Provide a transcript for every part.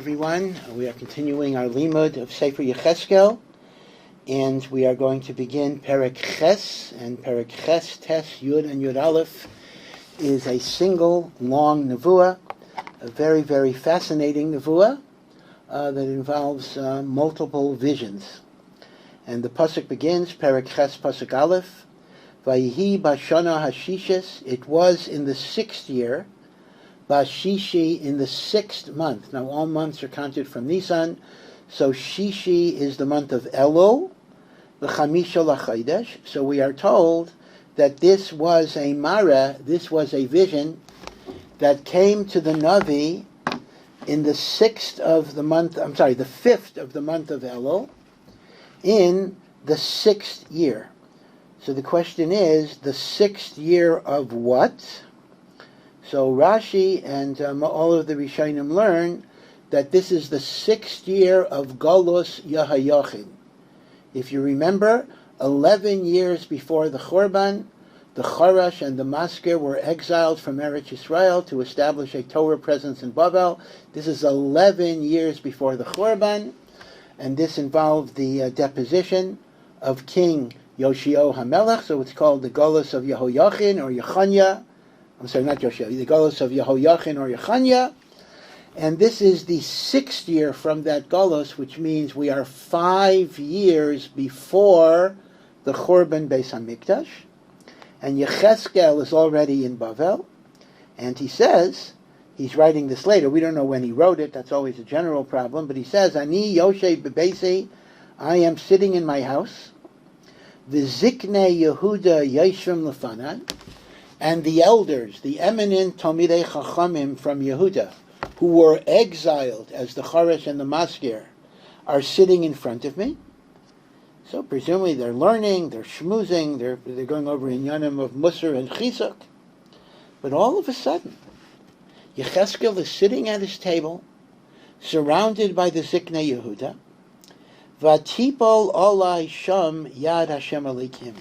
everyone. We are continuing our limud of Sefer Yechezkel, and we are going to begin Perek Ches, and Perek Ches, Tes, Yud, and Yud Aleph is a single long nevuah, a very, very fascinating nevuah that involves multiple visions. And the pasuk begins, Perek Ches, pasuk Aleph, Vayihi bashana hashishes, it was in the 6th year, Bashishi in the 6th month. Now all months are counted from Nisan, so Shishi is the month of Elul, the Chamisha L'Chodesh. So we are told that this was a Mara, this was a vision that came to the Navi in the 5th of the month of Elul, in the 6th year. So the question is, the 6th year of what? So Rashi and all of the Rishonim learn that this is the 6th year of Galus Yahayachin. If you remember, 11 years before the Churban, the Charash and the Masker were exiled from Eretz Yisrael to establish a Torah presence in Bavel. This is 11 years before the Churban, and this involved the deposition of King Yoshio HaMelech, so it's called the Galus of Yehoiachin or Yechanya. I'm sorry, not Yoshio, the Galus of Yehoiachin or Yechanya. And this is the 6th year from that Galus, which means we are 5 years before the Churban Beis HaMikdash. And Yechezkel is already in Bavel. And he says, he's writing this later, we don't know when he wrote it, that's always a general problem, but he says, Ani Yoshe Bebeisi, I am sitting in my house, V'ziknei Yehuda Yeshvim Lefanai, and the elders, the eminent Talmidei Chachamim from Yehuda, who were exiled as the Charash and the Masker, are sitting in front of me. So presumably they're learning, they're schmoozing, they're going over inyanim of Musar and Chizuk. But all of a sudden, Yechezkel is sitting at his table, surrounded by the Ziknei Yehuda. Vatipol olai sham yad Hashem alikim.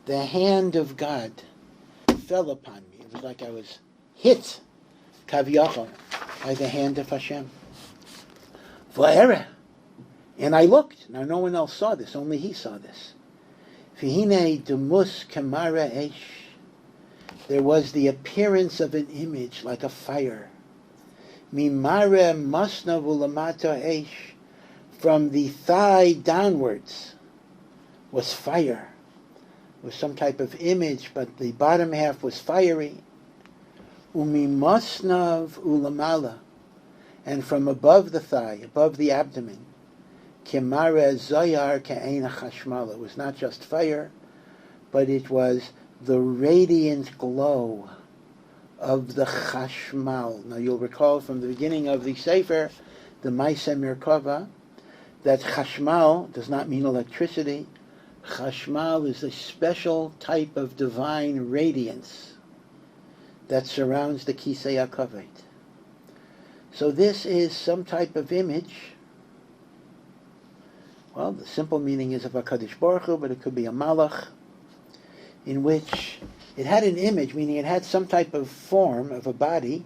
The hand of God fell upon me. It was like I was hit, kaviyachol, by the hand of Hashem. Va'era. And I looked. Now no one else saw this, only he saw this. V'hinei demus kamara esh. There was the appearance of an image like a fire. Mimare masna v'lamata esh. From the thigh downwards was fire. Was some type of image, but the bottom half was fiery. Umimasnav ulamala, and from above the thigh, above the abdomen, kemare zayar ke'ena chashmala. It was not just fire, but it was the radiant glow of the chashmal. Now you'll recall from the beginning of the Sefer, the Maaseh Merkava, that chashmal does not mean electricity. Chashmal is a special type of divine radiance that surrounds the Kisei HaKavod. So this is some type of image. Well, the simple meaning is of HaKadosh Baruch Hu, but it could be a malach, in which it had an image, meaning it had some type of form of a body.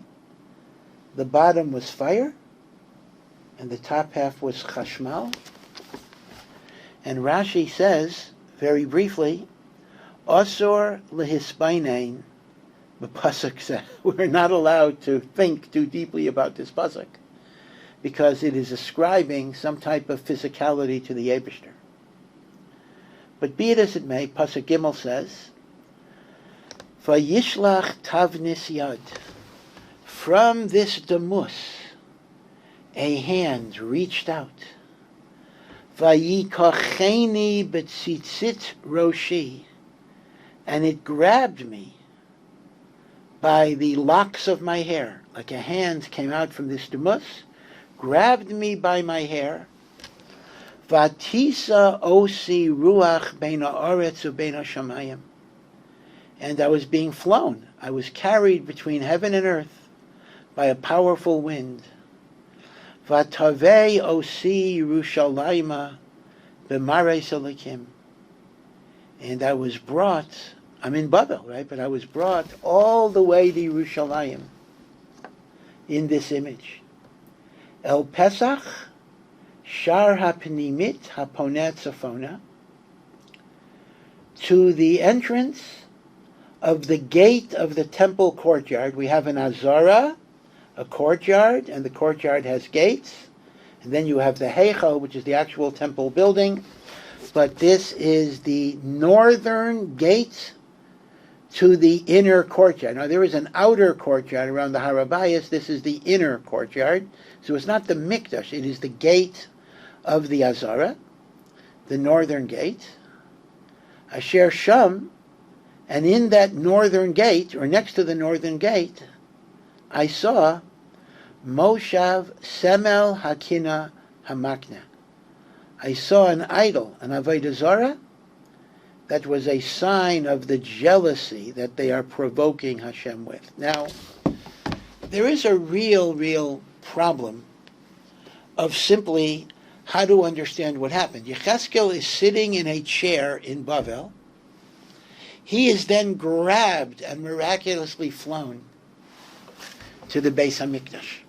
The bottom was fire, and the top half was chashmal. And Rashi says, very briefly, Asor lehisbainein, the pasuk says, we're not allowed to think too deeply about this pasuk, because it is ascribing some type of physicality to the Eibishter. But be it as it may, pasuk Gimel says, Vayishlach tavnis yad, from this demus, a hand reached out. Vayikacheni betzitzit roshi, and it grabbed me by the locks of my hair, like a hand came out from this demus, grabbed me by my hair. Vatisa osi ruach beina oretz ubeina shamayim, and I was being flown. I was carried between heaven and earth by a powerful wind. Vatavei osi Yerushalayma b'mareis Elokim, and I was brought. I'm in Babel, right? But I was brought all the way to Yerushalayim in this image. El Pesach, Shar HaPnimit HaPoneh Tzafona, to the entrance of the gate of the temple courtyard. We have an Azara, a courtyard, and the courtyard has gates. And then you have the Heichal, which is the actual temple building. But this is the northern gate to the inner courtyard. Now, there is an outer courtyard around the Harav. This is the inner courtyard. So it's not the Mikdash. It is the gate of the Azara, the northern gate. Asher Sham, and in that northern gate, or next to the northern gate, I saw Moshav Semel Hakina Hamakna. I saw an idol, an Avodah Zarah, that was a sign of the jealousy that they are provoking Hashem with. Now, there is a real problem of simply how to understand what happened. Yechezkel is sitting in a chair in Bavel. He is then grabbed and miraculously flown to the Beis HaMikdash.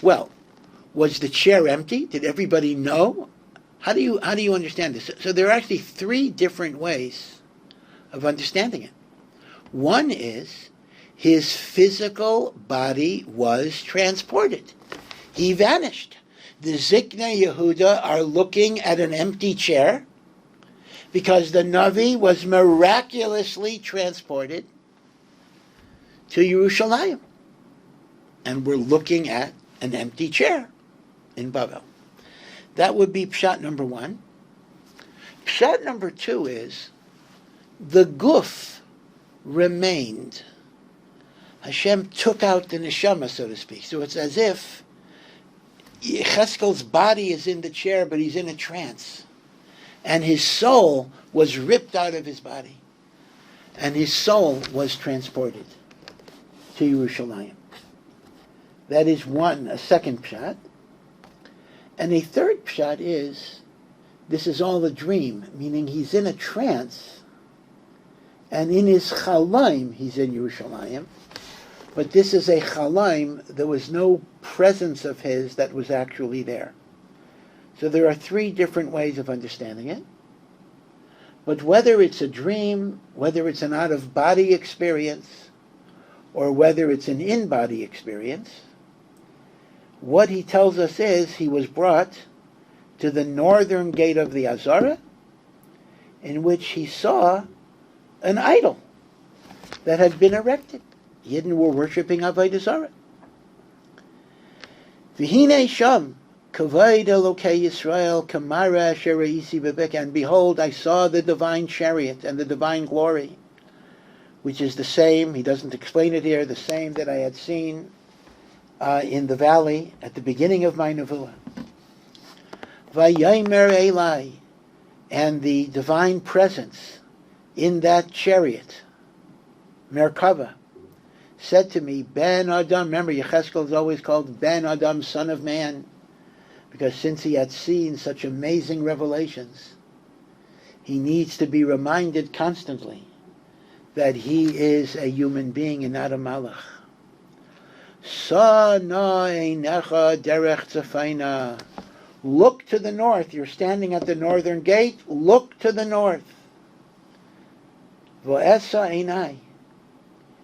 Well, was the chair empty? Did everybody know? How do you understand this? So there are actually three different ways of understanding it. One is his physical body was transported. He vanished. The Ziknei Yehuda are looking at an empty chair because the Navi was miraculously transported to Yerushalayim. And we're looking at an empty chair in Bavel. That would be pshat number one. Pshat number two is the guf remained. Hashem took out the neshama, so to speak. So it's as if Yechezkel's body is in the chair, but he's in a trance. And his soul was ripped out of his body. And his soul was transported to Yerushalayim. That is a second pshat. And a third pshat is, this is all a dream, meaning he's in a trance, and in his chalaim, he's in Yerushalayim. But this is a chalaim, there was no presence of his that was actually there. So there are three different ways of understanding it. But whether it's a dream, whether it's an out-of-body experience, or whether it's an in-body experience, what he tells us is he was brought to the northern gate of the Azara, in which he saw an idol that had been erected. Yidden were worshipping Avodah Zarah. V'hinei sham kavod Elokei Yisrael kamara asher re'isi bebek, and behold, I saw the divine chariot and the divine glory, which is the same, he doesn't explain it here, the same that I had seen in the valley at the beginning of my nevuah. Vayomer Elai, and the divine presence in that chariot, Merkava, said to me, Ben Adam, remember Yechezkel is always called Ben Adam, son of man, because since he had seen such amazing revelations, he needs to be reminded constantly that he is a human being and not a malach. Sa na einecha derech tzafayna. Look to the north. You're standing at the northern gate. Look to the north. Vo'esa einai.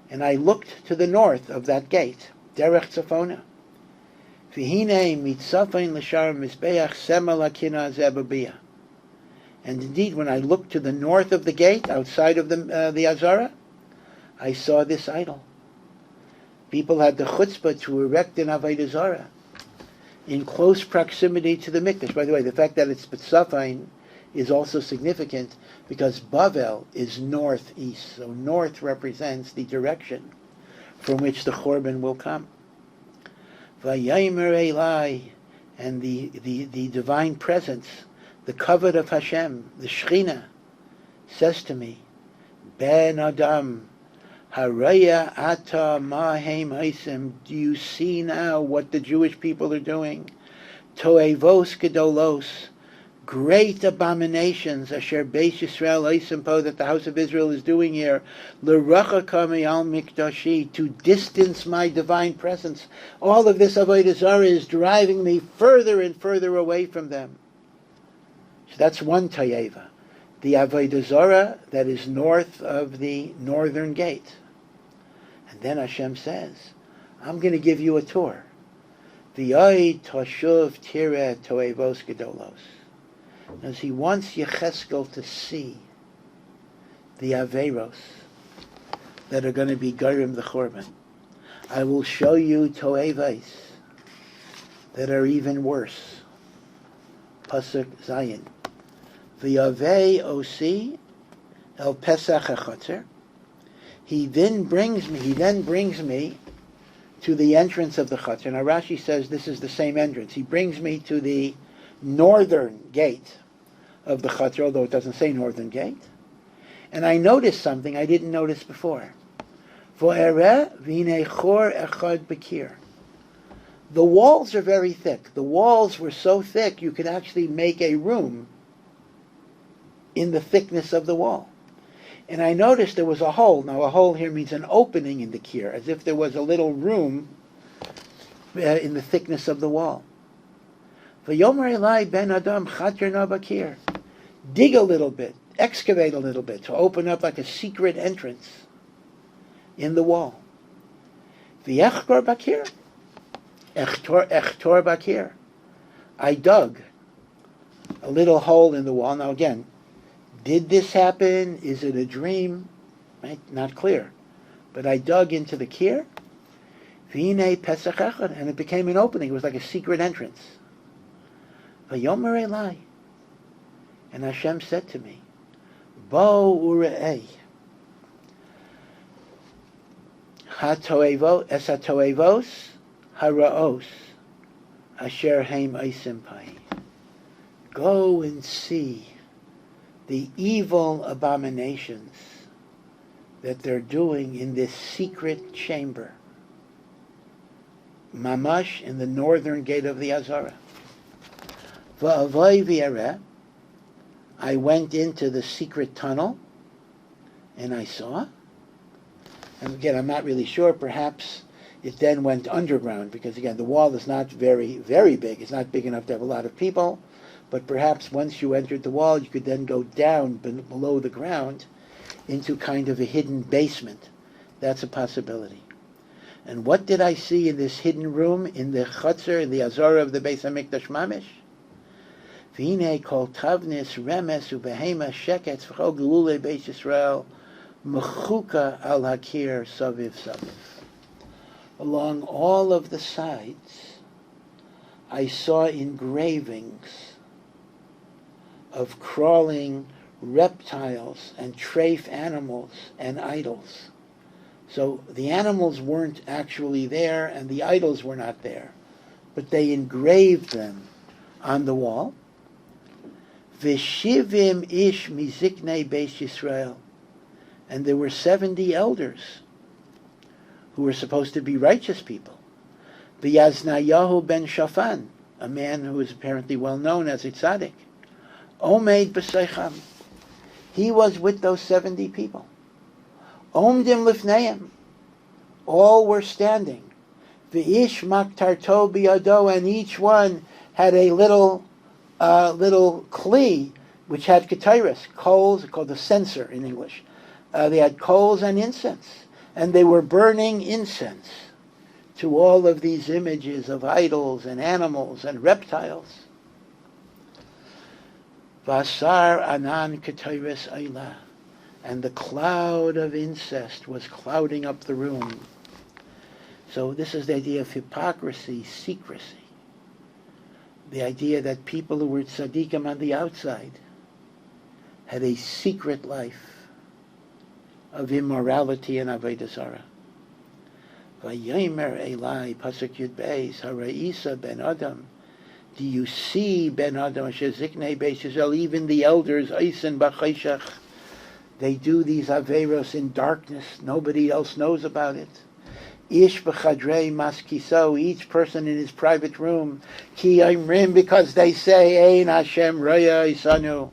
And I looked to the north of that gate. Derech tzafona. V'hinei mitzafain l'shar mizbeach sema lakina zebabiyah. And indeed, when I looked to the north of the gate, outside of the Azara, I saw this idol. People had the chutzpah to erect an Avodah Zarah in close proximity to the Mikdash. By the way, the fact that it's B'tzafain is also significant because Bavel is northeast. So north represents the direction from which the Chorban will come. Vayomer Elai, and the divine presence, the kavod of Hashem, the Shechina, says to me, Ben Adam, Haraya ata mahem haisem. Do you see now what the Jewish people are doing? Toevos gedolos, great abominations, asher Beis Yisrael Eisimpo, that the house of Israel is doing here, l'rachaka me'al mikdashi, to distance my divine presence. All of this avodah zarah is driving me further and further away from them. So that's one tayeva, the avodah zarah that is north of the northern gate. And then Hashem says, I'm going to give you a tour. V'yai tashuv tireh toevos gedolos. As he wants Yechezkel to see the Averos that are going to be Garim the Chorban. I will show you Toevais that are even worse. Pasuk Zayin. V'yavei osi el Pesach HaChatzer. He then brings me to the entrance of the Chatzar. Now Rashi says this is the same entrance. He brings me to the northern gate of the Chatzar, although it doesn't say northern gate. And I noticed something I didn't notice before. The walls are very thick. The walls were so thick you could actually make a room in the thickness of the wall. And I noticed there was a hole. Now a hole here means an opening in the kier, as if there was a little room in the thickness of the wall. V'yomer elai ben adam chater na bakir. Dig a little bit, excavate a little bit, to open up like a secret entrance in the wall. V'yechkor bakir. Echtor bakir. I dug a little hole in the wall. Now again, did this happen? Is it a dream? Right? Not clear. But I dug into the kier. V'hinei pesach echad, and it became an opening. It was like a secret entrance. V'yomer elai. And Hashem said to me, Bo ure'ei. Hatoevos haraos asher heim eisim pai. Go and see the evil abominations that they're doing in this secret chamber. Mamash, in the northern gate of the Azara. V'avoi v'yareh. I went into the secret tunnel, and I saw. And again, I'm not really sure. Perhaps it then went underground, because again, the wall is not very, very big. It's not big enough to have a lot of people. But perhaps once you entered the wall, you could then go down below the ground into kind of a hidden basement. That's a possibility. And what did I see in this hidden room, in the chutzner, in the azara of the Beis HaMikdash Mamish? V'hinei kol tavnis remes ubehema sheketz v'chol gelulei Beis Yisrael mechuka al hakir saviv saviv. Along all of the sides, I saw engravings of crawling reptiles and treif animals and idols. So the animals weren't actually there and the idols were not there, but they engraved them on the wall. V'shivim ish miziknei Beis Yisrael. And there were 70 elders who were supposed to be righteous people. V'yaznayahu ben Shafan, a man who is apparently well known as a tzaddik. Omeid b'seicham. He was with those 70 people. Omdim lifneim. All were standing. V'ish maktarto biyado, and each one had a little kli which had ketairos, coals, called the censer in English. They had coals and incense, and they were burning incense to all of these images of idols and animals and reptiles. Vasar anan ketairos ayla, and the cloud of incest was clouding up the room. So this is the idea of hypocrisy, secrecy. The idea that people who were tzaddikim on the outside had a secret life of immorality and avodah zarah. Vayomer Elai, pasuk Yud Beis, Haraisa ben Adam. Do you see ben Adam sheziknei Beis Yisrael? Even the elders, Eisen b'chayshach, they do these averos in darkness. Nobody else knows about it. Ish b'chadrei maskiso, each person in his private room. Ki imrim, because they say, Ein Hashem roya isanu.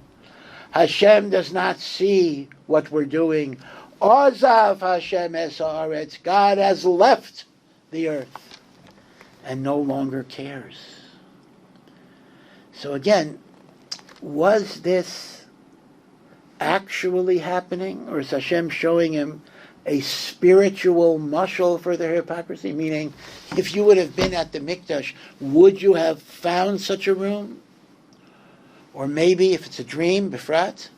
Hashem does not see what we're doing. Ozav Hashem es haaretz. God has left the earth and no longer cares. So again, was this actually happening, or is Hashem showing him a spiritual mashal for their hypocrisy? Meaning, if you would have been at the Mikdash, would you have found such a room? Or maybe, if it's a dream, Befrat,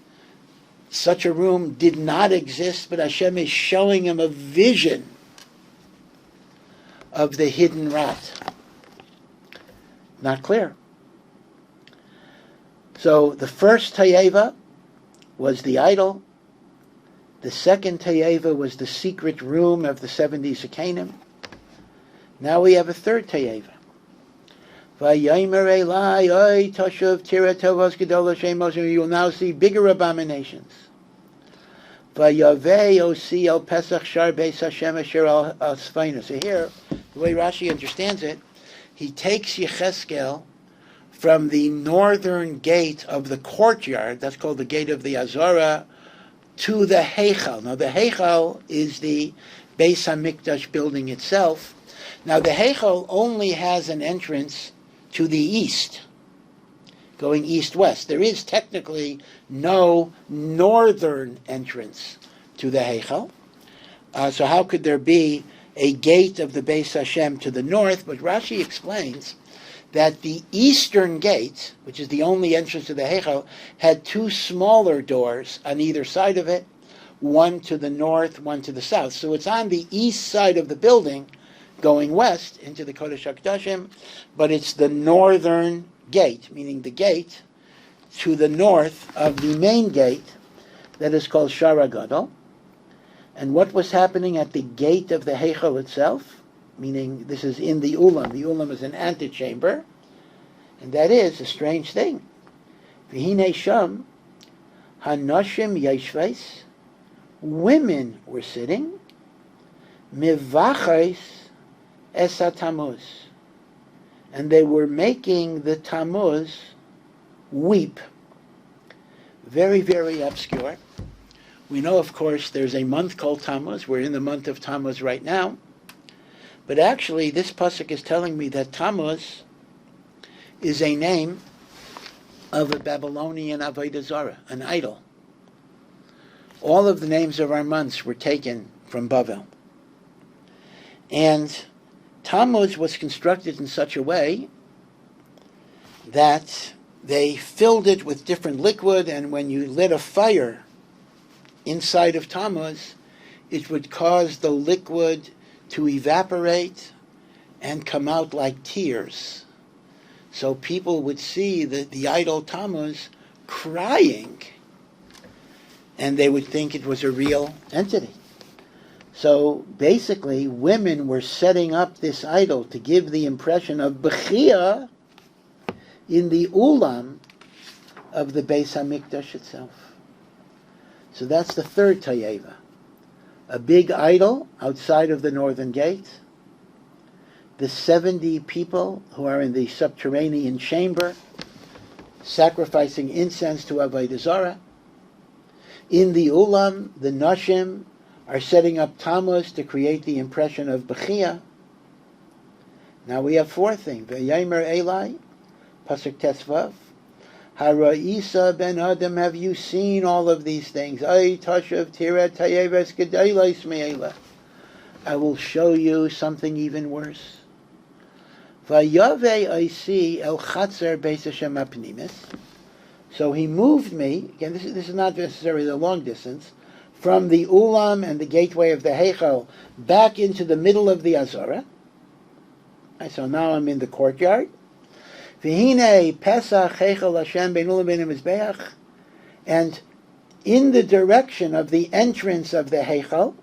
such a room did not exist, but Hashem is showing him a vision of the hidden rat. Not clear. So the first Tayeva was the idol. The second Tayeva was the secret room of the 70 Zekanim. Now we have a third Tayeva. You will now see bigger abominations. So here, the way Rashi understands it, he takes Yechezkel from the northern gate of the courtyard, that's called the gate of the Azara, to the Heichal. Now the Heichal is the Beis HaMikdash building itself. Now the Heichal only has an entrance to the east, going east-west. There is technically no northern entrance to the Heichal. So how could there be a gate of the Beis Hashem to the north? But Rashi explains that the eastern gate, which is the only entrance to the Heichal, had two smaller doors on either side of it, one to the north, one to the south. So it's on the east side of the building, going west into the Kodesh HaKodashim, but it's the northern gate, meaning the gate to the north of the main gate that is called Shara Gadol. And what was happening at the gate of the Heichal itself, meaning this is in the Ulam. The Ulam is an antechamber, and that is a strange thing. V'hinei sham hanashim yeshves, women were sitting, mivachais esa Tammuz, and they were making the Tammuz weep. Very, very obscure. We know, of course, there's a month called Tammuz. We're in the month of Tammuz right now. But actually, this pasuk is telling me that Tammuz is a name of a Babylonian Avodah Zarah, an idol. All of the names of our months were taken from Bavel. And Tammuz was constructed in such a way that they filled it with different liquid, and when you lit a fire inside of Tammuz, it would cause the liquid to evaporate and come out like tears. So people would see the idol Tammuz crying, and they would think it was a real entity. So basically, women were setting up this idol to give the impression of Bechia in the Ulam of the Beis HaMikdash itself. So that's the third Tayeva. A big idol outside of the northern gate, the 70 people who are in the subterranean chamber sacrificing incense to Avodah Zarah. In the Ulam, the Nashim are setting up Tammuz to create the impression of Bechia. Now we have fourth thing. V'yamer Eli, Pasuk Tesvav, Hara'isa ben Adam, have you seen all of these things? Ay tashav tira tayeves gedailas me'ela. I will show you something even worse. Vayave I see el chatzer beis Hashem apnimis. So he moved me, again this is not necessarily the long distance, from the Ulam and the gateway of the Heichal back into the middle of the Azara. So now I'm in the courtyard. V'hinei Pesach Heichal Hashem bein Ulam bein Mizbeach, and in the direction of the entrance of the Heichal,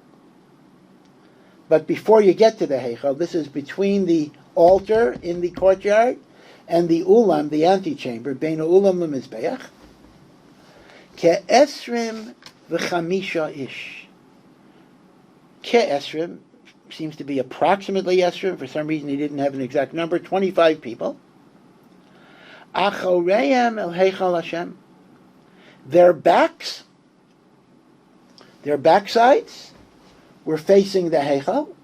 but before you get to the Heichal, this is between the altar in the courtyard and the Ulam, the antechamber, bein Ulam leMizbeach, ke'esrim v'chamisha ish. Ke'esrim, seems to be approximately Esrim. For some reason, he didn't have an exact number. 25 people. Achoreim el heichal Hashem. Their backsides were facing the heichal,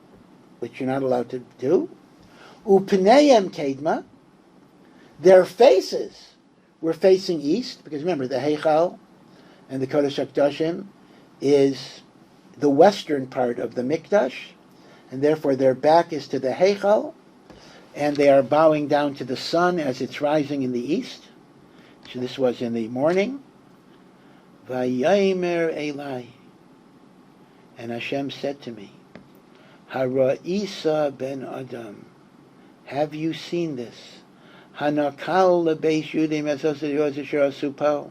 which you're not allowed to do. U'pneihem kedma. Their faces were facing east, because remember, the heichal and the Kodesh HaKadoshim is the western part of the Mikdash, and therefore their back is to the heichal, and they are bowing down to the sun as it's rising in the east. So this was in the morning. Vayomer Elai, and Hashem said to me, Hara'isa ben Adam, have you seen this? Hanakal lebeis Yudim asosiyosishirasupo.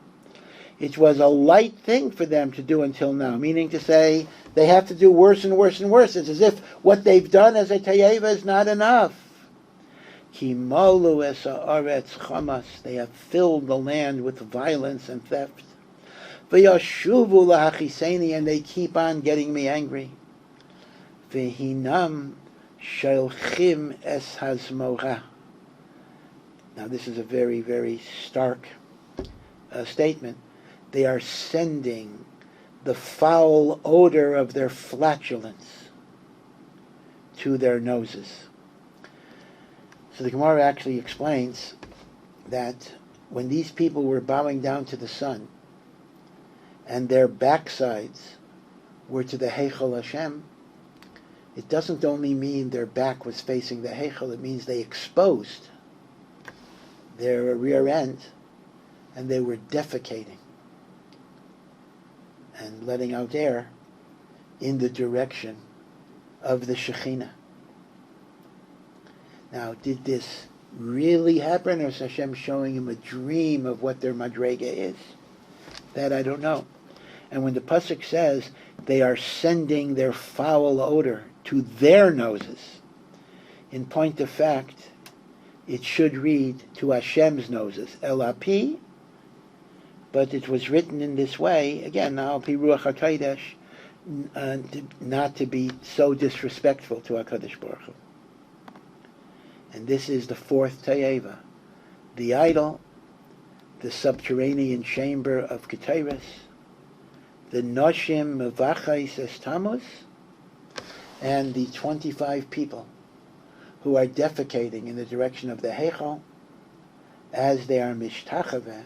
It was a light thing for them to do until now, meaning to say they have to do worse and worse and worse. It's as if what they've done as a tayeva is not enough. Kimolu es haaretz chamas. They have filled the land with violence and theft. V'yashuvu lahachiseni, and they keep on getting me angry. V'hinam shelchim es hazmora. Now this is a very, very stark statement. They are sending the foul odor of their flatulence to their noses. So the Gemara actually explains that when these people were bowing down to the sun and their backsides were to the Heichal Hashem, it doesn't only mean their back was facing the Heichal, it means they exposed their rear end and they were defecating and letting out air in the direction of the Shekhinah. Now, did this really happen, or is Hashem showing him a dream of what their madrega is? That I don't know. And when the pasuk says they are sending their foul odor to their noses, in point of fact, it should read to Hashem's noses, El Api, but it was written in this way, again, Al Pi Ruach HaKodesh, not to be so disrespectful to HaKadosh Baruch Hu. And this is the fourth Tayeva, the idol, the subterranean chamber of Keteris, the Noshim Mevachais Estamuz, and the 25 people who are defecating in the direction of the Heichal as they are mishtachaveh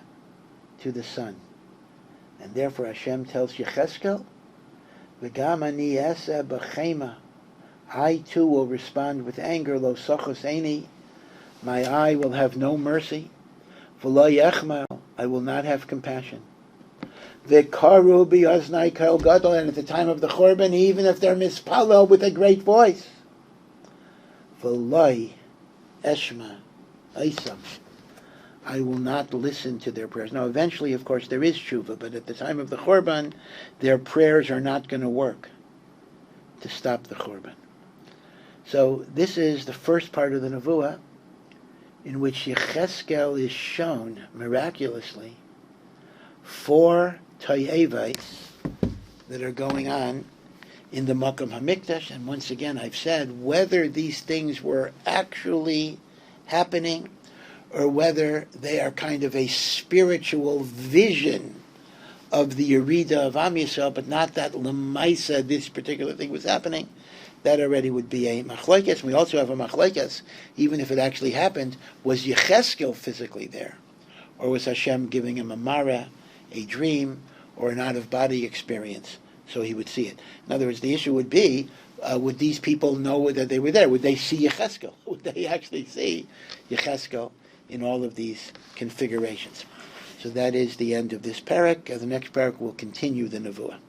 to the sun. And therefore Hashem tells Yechezkel, V'gam ani eseh b'chema, I too will respond with anger, lo sochos eini, my eye will have no mercy, v'lo yechmal, I will not have compassion. V'karu bi'oznai kol gadol, and at the time of the Churban, even if they're mispalel with a great voice, v'lo eshma eisam, I will not listen to their prayers. Now eventually, of course, there is tshuva, but at the time of the Churban, their prayers are not going to work to stop the Churban. So this is the first part of the Nevuah, in which Yechezkel is shown miraculously 4 Tayevites that are going on in the Makam HaMikdash. And once again, I've said, whether these things were actually happening or whether they are kind of a spiritual vision of the Yerida of Am Yisrael, but not that Lemaisa, this particular thing was happening, that already would be a machlokes. We also have a machlokes, even if it actually happened, was Yechezkel physically there? Or was Hashem giving him a mara, a dream, or an out-of-body experience, so he would see it? In other words, the issue would be, would these people know that they were there? Would they see Yechezkel? Would they actually see Yechezkel in all of these configurations? So that is the end of this parak. The next parak will continue the Nevuah.